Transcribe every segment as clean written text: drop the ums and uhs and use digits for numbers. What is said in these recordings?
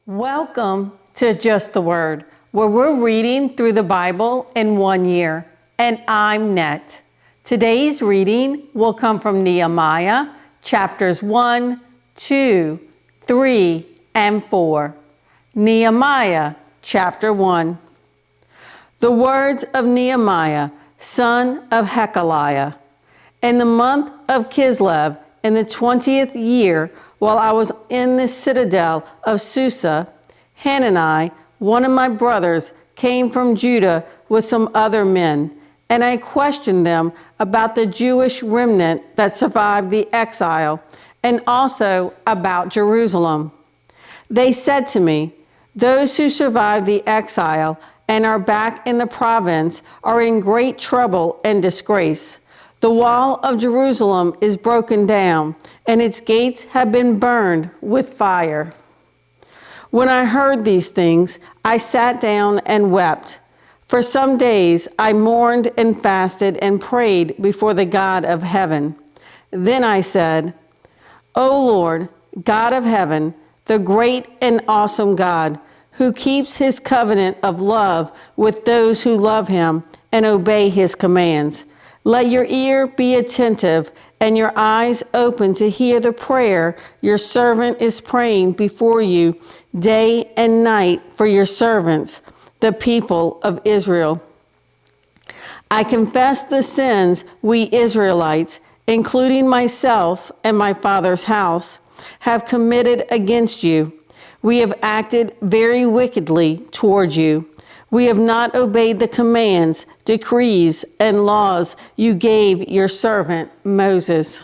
Welcome to Just the Word, where we're reading through the Bible in 1 year. And I'm Net. Today's reading will come from Nehemiah, chapters 1, 2, 3, and 4. Nehemiah, chapter 1. The words of Nehemiah, son of Hekeliah. In the month of Kislev, in the 20th year, while I was in the citadel of Susa, Hanani, one of my brothers, came from Judah with some other men, and I questioned them about the Jewish remnant that survived the exile, and also about Jerusalem. They said to me, "Those who survived the exile and are back in the province are in great trouble and disgrace. The wall of Jerusalem is broken down, and its gates have been burned with fire." When I heard these things, I sat down and wept. For some days I mourned and fasted and prayed before the God of heaven. Then I said, "O Lord, God of heaven, the great and awesome God, who keeps his covenant of love with those who love him and obey his commands, let your ear be attentive and your eyes open to hear the prayer your servant is praying before you day and night for your servants, the people of Israel. I confess the sins we Israelites, including myself and my father's house, have committed against you. We have acted very wickedly toward you. We have not obeyed the commands, decrees, and laws you gave your servant Moses.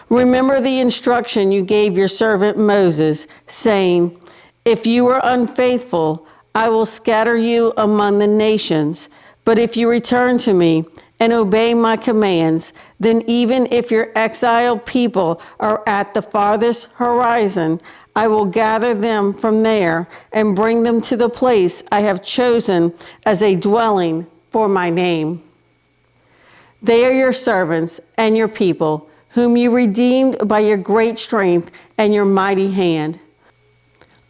Remember the instruction you gave your servant Moses, saying, 'If you are unfaithful, I will scatter you among the nations. But if you return to me and obey my commands, then even if your exiled people are at the farthest horizon, I will gather them from there and bring them to the place I have chosen as a dwelling for my name. They are your servants and your people, whom you redeemed by your great strength and your mighty hand.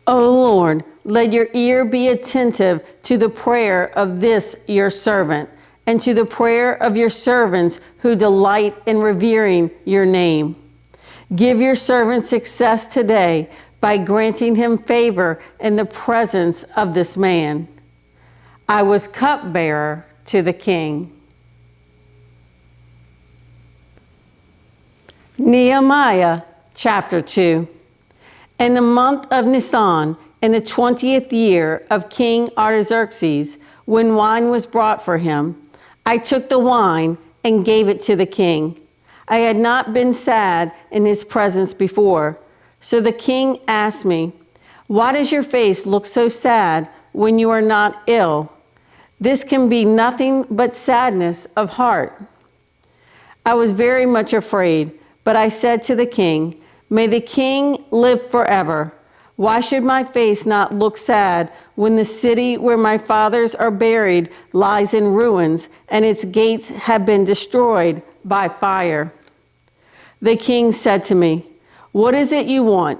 O Lord, let your ear be attentive to the prayer of this your servant, and to the prayer of your servants who delight in revering your name. Give your servant success today by granting him favor in the presence of this man." I was cupbearer to the king. Nehemiah chapter 2. In the month of Nisan, in the 20th year of King Artaxerxes, when wine was brought for him, I took the wine and gave it to the king. I had not been sad in his presence before. So the king asked me, "Why does your face look so sad when you are not ill? This can be nothing but sadness of heart." I was very much afraid, but I said to the king, "May the king live forever. Why should my face not look sad when the city where my fathers are buried lies in ruins and its gates have been destroyed by fire?" The king said to me, "What is it you want?"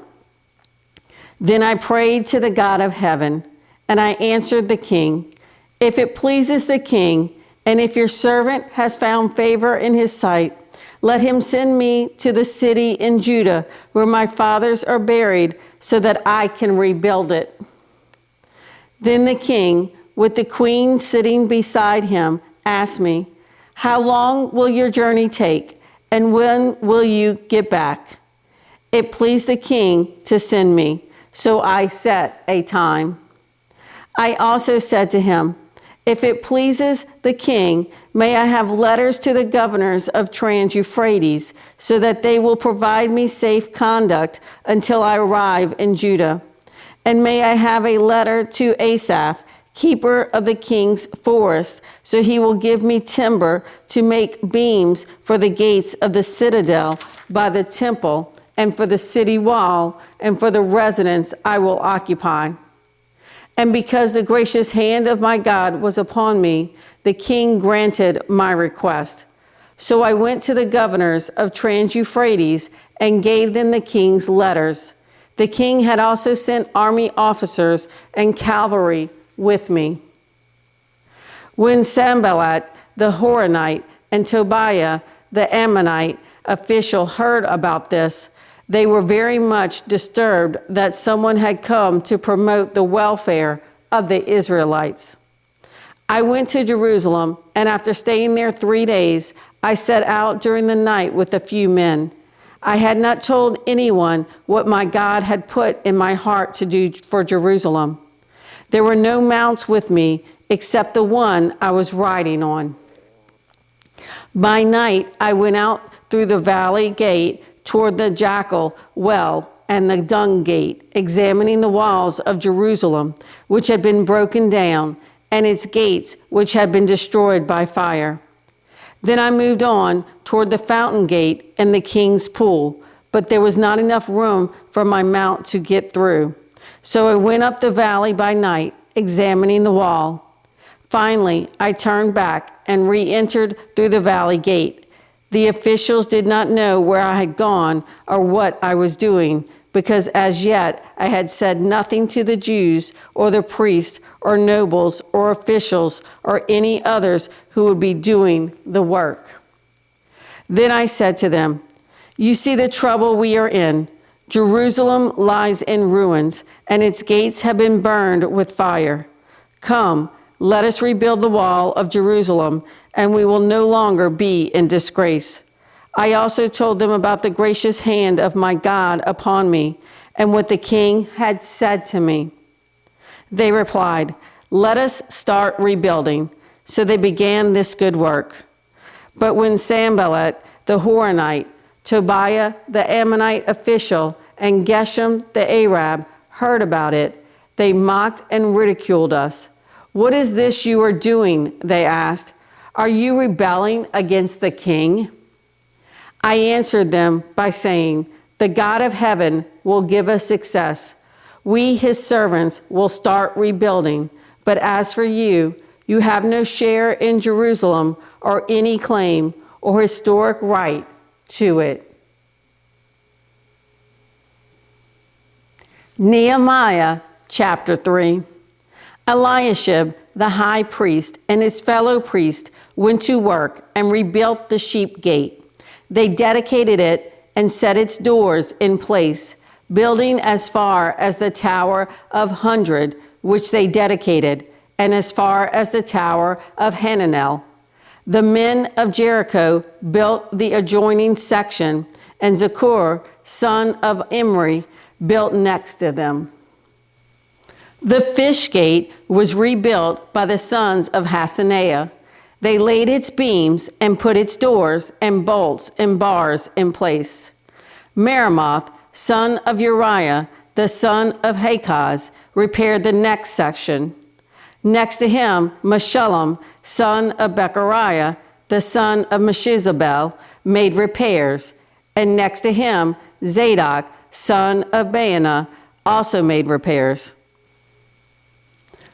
Then I prayed to the God of heaven, and I answered the king, "If it pleases the king, and if your servant has found favor in his sight, let him send me to the city in Judah where my fathers are buried, so that I can rebuild it." Then the king, with the queen sitting beside him, asked me, "How long will your journey take, and when will you get back?" It pleased the king to send me, so I set a time. I also said to him, "If it pleases the king, may I have letters to the governors of Trans-Euphrates, so that they will provide me safe conduct until I arrive in Judah. And may I have a letter to Asaph, keeper of the king's forest, so he will give me timber to make beams for the gates of the citadel by the temple, and for the city wall, and for the residence I will occupy." And because the gracious hand of my God was upon me, the king granted my request. So I went to the governors of Trans-Euphrates and gave them the king's letters. The king had also sent army officers and cavalry with me. When Sanballat the Horonite and Tobiah the Ammonite official heard about this, they were very much disturbed that someone had come to promote the welfare of the Israelites. I went to Jerusalem, and after staying there 3 days, I set out during the night with a few men. I had not told anyone what my God had put in my heart to do for Jerusalem. There were no mounts with me except the one I was riding on. By night, I went out through the valley gate toward the Jackal well and the Dung gate, examining the walls of Jerusalem, which had been broken down, and its gates, which had been destroyed by fire. Then I moved on toward the fountain gate and the king's pool, but there was not enough room for my mount to get through. So I went up the valley by night, examining the wall. Finally, I turned back and re-entered through the valley gate. The officials did not know where I had gone or what I was doing, because as yet I had said nothing to the Jews or the priests or nobles or officials or any others who would be doing the work. Then I said to them, "You see the trouble we are in. Jerusalem lies in ruins, and its gates have been burned with fire. Come, let us rebuild the wall of Jerusalem, and we will no longer be in disgrace." I also told them about the gracious hand of my God upon me and what the king had said to me. They replied, "Let us start rebuilding." So they began this good work. But when Sanballat the Horonite, Tobiah the Ammonite official, and Geshem the Arab heard about it, they mocked and ridiculed us. "What is this you are doing?" they asked. "Are you rebelling against the king?" I answered them by saying, "The God of heaven will give us success. We, his servants, will start rebuilding. But as for you, you have no share in Jerusalem or any claim or historic right to it." Nehemiah chapter 3. Eliashib, the high priest, and his fellow priest went to work and rebuilt the sheep gate. They dedicated it and set its doors in place, building as far as the Tower of 100, which they dedicated, and as far as the Tower of Hananel. The men of Jericho built the adjoining section, and Zakur, son of Imri, built next to them. The fish gate was rebuilt by the sons of Hassenaah. They laid its beams and put its doors and bolts and bars in place. Meremoth, son of Uriah, the son of Hakaz, repaired the next section. Next to him, Meshullam, son of Bechariah, the son of Meshizabel, made repairs. And next to him, Zadok, son of Baana, also made repairs.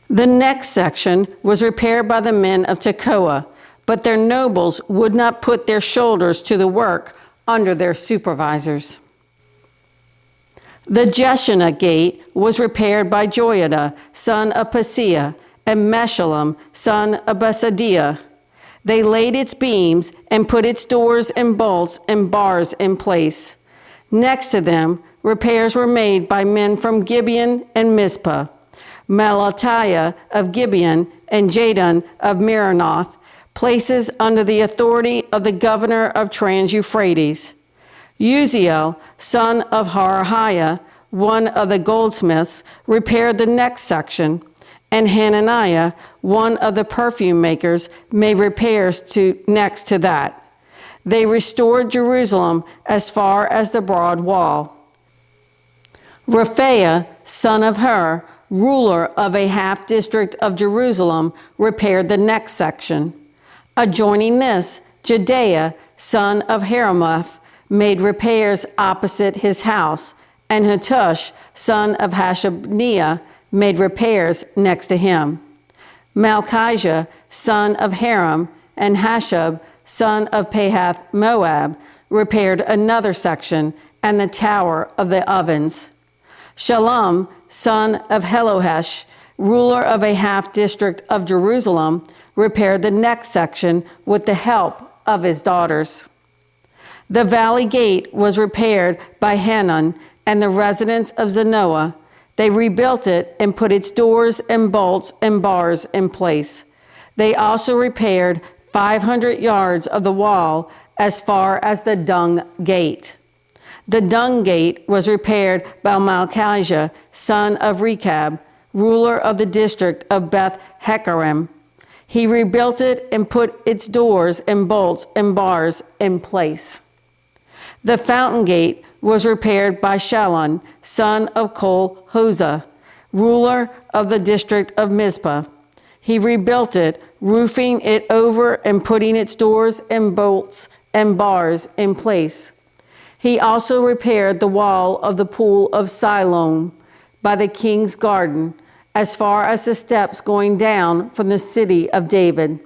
The next section was repaired by the men of Tekoa, but their nobles would not put their shoulders to the work under their supervisors. The Jeshanah gate was repaired by Joiada, son of Paseah, and Meshullam, son of Besadiah. They laid its beams and put its doors and bolts and bars in place. Next to them, repairs were made by men from Gibeon and Mizpah. Melatiah of Gibeon and Jadon of Meronoth, places under the authority of the governor of Trans-Euphrates. Uziel, son of Harahiah, one of the goldsmiths, repaired the next section, and Hananiah, one of the perfume makers, made repairs next to that. They restored Jerusalem as far as the broad wall. Rephaiah, son of Hur, ruler of a half-district of Jerusalem, repaired the next section. Adjoining this, Jedaiah, son of Haramoth, made repairs opposite his house, and Hattush, son of Hashabniah, made repairs next to him. Malchijah, son of Haram, and Hashab, son of Pahath Moab, repaired another section and the tower of the ovens. Shallum, son of Helohesh, ruler of a half district of Jerusalem, repaired the next section with the help of his daughters. The valley gate was repaired by Hanun and the residents of Zanoah. They rebuilt it and put its doors and bolts and bars in place. They also repaired 500 yards of the wall as far as the dung gate. The dung gate was repaired by Malchijah, son of Rechab, ruler of the district of Beth Hekkerim. He rebuilt it and put its doors and bolts and bars in place. The fountain gate was repaired by Shallun, son of Kol-Hozeh, ruler of the district of Mizpah. He rebuilt it, roofing it over and putting its doors and bolts and bars in place. He also repaired the wall of the pool of Siloam by the king's garden, as far as the steps going down from the city of David.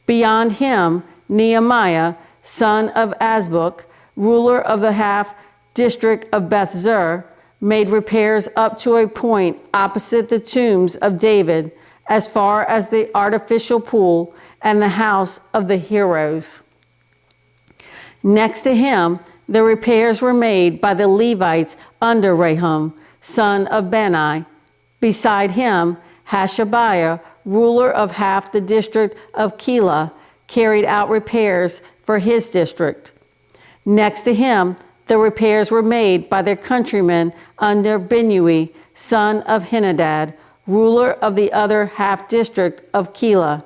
Beyond him, Nehemiah, son of Azbuk, ruler of the half district of Beth-zur, made repairs up to a point opposite the tombs of David, as far as the artificial pool and the house of the heroes. Next to him, the repairs were made by the Levites under Rehum, son of Bani. Beside him, Hashabiah, ruler of half the district of Keilah, carried out repairs for his district. Next to him, the repairs were made by their countrymen under Binnui, son of Henadad, ruler of the other half district of Keilah.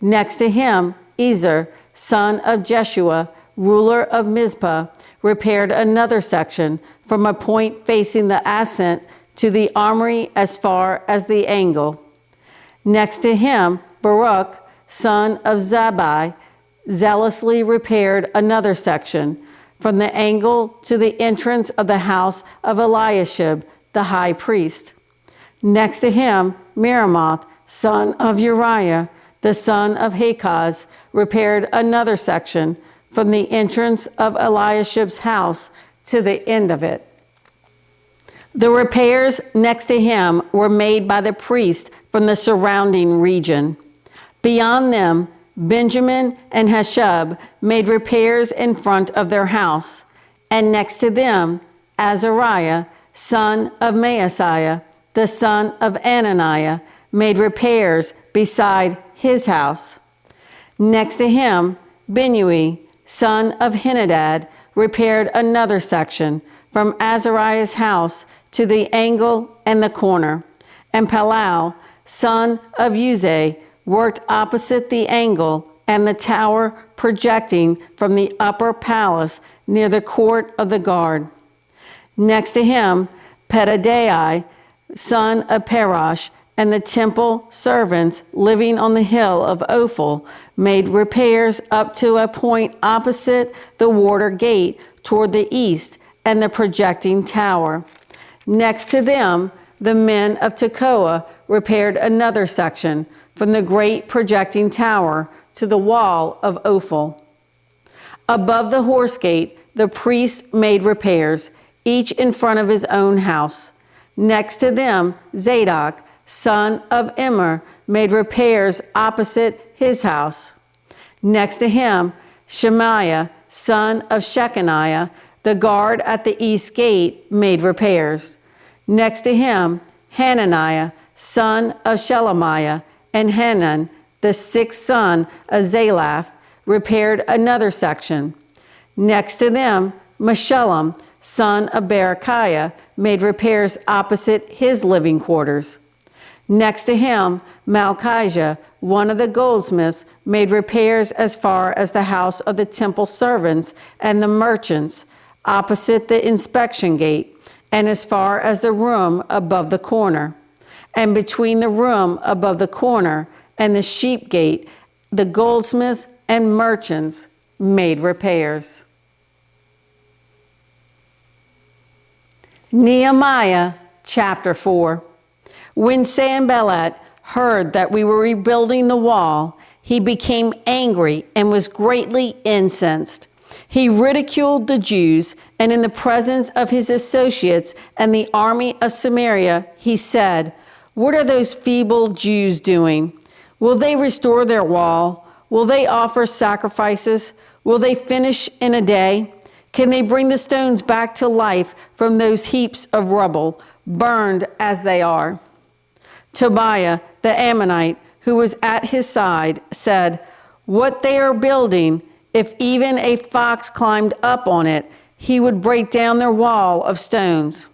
Next to him, Ezer, son of Jeshua, ruler of Mizpah, repaired another section from a point facing the ascent to the armory as far as the angle. Next to him, Baruch, son of Zabbai, zealously repaired another section from the angle to the entrance of the house of Eliashib, the high priest. Next to him, Meremoth, son of Uriah, the son of Hakaz, repaired another section from the entrance of Eliashib's house to the end of it. The repairs next to him were made by the priest from the surrounding region. Beyond them, Benjamin and Hashub made repairs in front of their house, and next to them, Azariah, son of Maaseiah, the son of Ananiah, made repairs beside his house. Next to him, Binnui, son of Henadad, repaired another section from Azariah's house to the angle and the corner, and Palal, son of Uzai, worked opposite the angle and the tower projecting from the upper palace near the court of the guard. Next to him, Pedadai, son of Parash, and the temple servants living on the hill of Ophel made repairs up to a point opposite the water gate toward the east and the projecting tower. Next to them, the men of Tekoa repaired another section from the great projecting tower to the wall of Ophel. Above the horse gate, the priests made repairs, each in front of his own house. Next to them, Zadok, son of Immer, made repairs opposite his house. Next to him, Shemaiah, son of Shechaniah, the guard at the east gate, made repairs. Next to him, Hananiah, son of Shelemiah, and Hanan, the sixth son of Zalaph, repaired another section. Next to them, Meshullam, son of Berechiah, made repairs opposite his living quarters. Next to him, Malchijah, one of the goldsmiths, made repairs as far as the house of the temple servants and the merchants, opposite the inspection gate, and as far as the room above the corner. And between the room above the corner and the sheep gate, the goldsmiths and merchants made repairs. Nehemiah chapter 4. When Sanballat heard that we were rebuilding the wall, he became angry and was greatly incensed. He ridiculed the Jews, and in the presence of his associates and the army of Samaria, he said, "What are those feeble Jews doing? Will they restore their wall? Will they offer sacrifices? Will they finish in a day? Can they bring the stones back to life from those heaps of rubble, burned as they are?" Tobiah, the Ammonite, who was at his side, said, "What they are building, if even a fox climbed up on it, he would break down their wall of stones."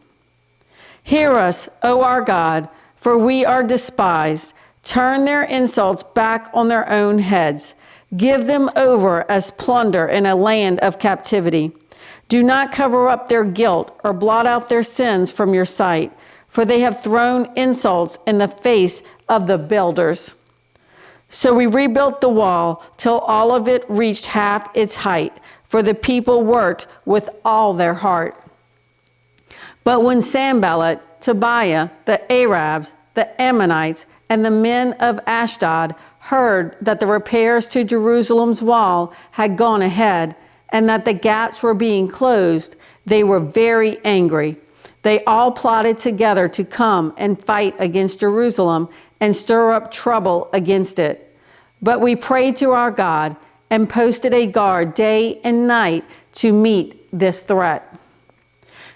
Hear us, O our God, for we are despised. Turn their insults back on their own heads. Give them over as plunder in a land of captivity. Do not cover up their guilt or blot out their sins from your sight, for they have thrown insults in the face of the builders. So we rebuilt the wall till all of it reached half its height, for the people worked with all their heart. But when Sanballat, Tobiah, the Arabs, the Ammonites, and the men of Ashdod heard that the repairs to Jerusalem's wall had gone ahead and that the gaps were being closed, they were very angry. They all plotted together to come and fight against Jerusalem and stir up trouble against it. But we prayed to our God and posted a guard day and night to meet this threat.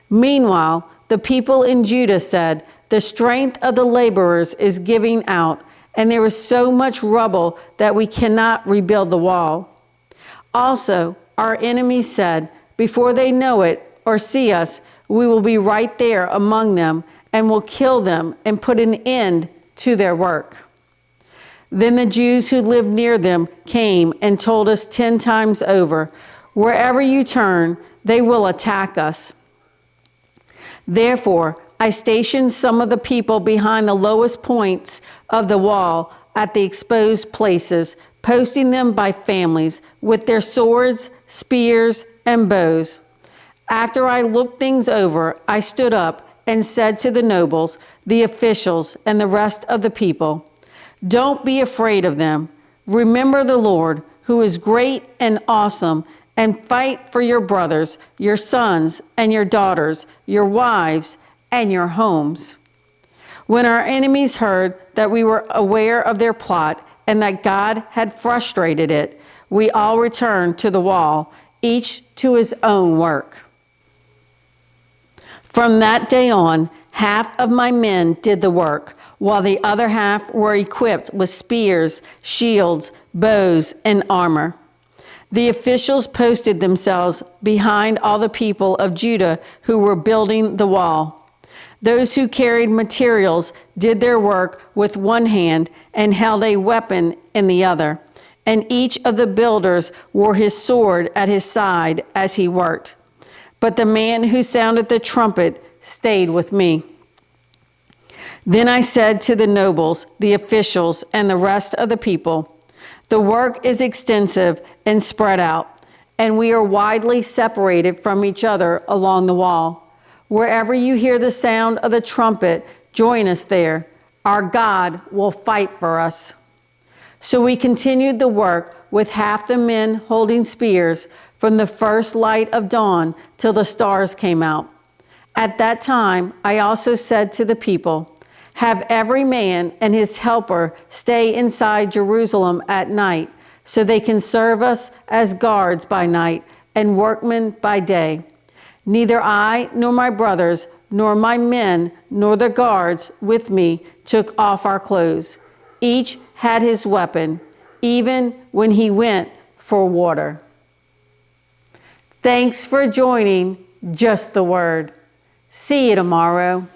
Meanwhile, the people in Judah said, "The strength of the laborers is giving out, and there is so much rubble that we cannot rebuild the wall." Also, our enemies said, "Before they know it or see us, we will be right there among them and will kill them and put an end to their work." Then the Jews who lived near them came and told us 10 times over, "Wherever you turn, they will attack us." Therefore, I stationed some of the people behind the lowest points of the wall at the exposed places, posting them by families with their swords, spears, and bows. After I looked things over, I stood up and said to the nobles, the officials, and the rest of the people, "Don't be afraid of them. Remember the Lord, who is great and awesome, and fight for your brothers, your sons and your daughters, your wives and your homes." When our enemies heard that we were aware of their plot and that God had frustrated it, we all returned to the wall, each to his own work. From that day on, half of my men did the work, while the other half were equipped with spears, shields, bows, and armor. The officials posted themselves behind all the people of Judah who were building the wall. Those who carried materials did their work with one hand and held a weapon in the other, and each of the builders wore his sword at his side as he worked. But the man who sounded the trumpet stayed with me. Then I said to the nobles, the officials, and the rest of the people, "The work is extensive and spread out, and we are widely separated from each other along the wall. Wherever you hear the sound of the trumpet, join us there. Our God will fight for us." So we continued the work with half the men holding spears from the first light of dawn till the stars came out. At that time, I also said to the people, "Have every man and his helper stay inside Jerusalem at night, so they can serve us as guards by night and workmen by day. Neither I nor my brothers, nor my men, nor the guards with me took off our clothes. Each had his weapon, even when he went for water." Thanks for joining Just the Word. See you tomorrow.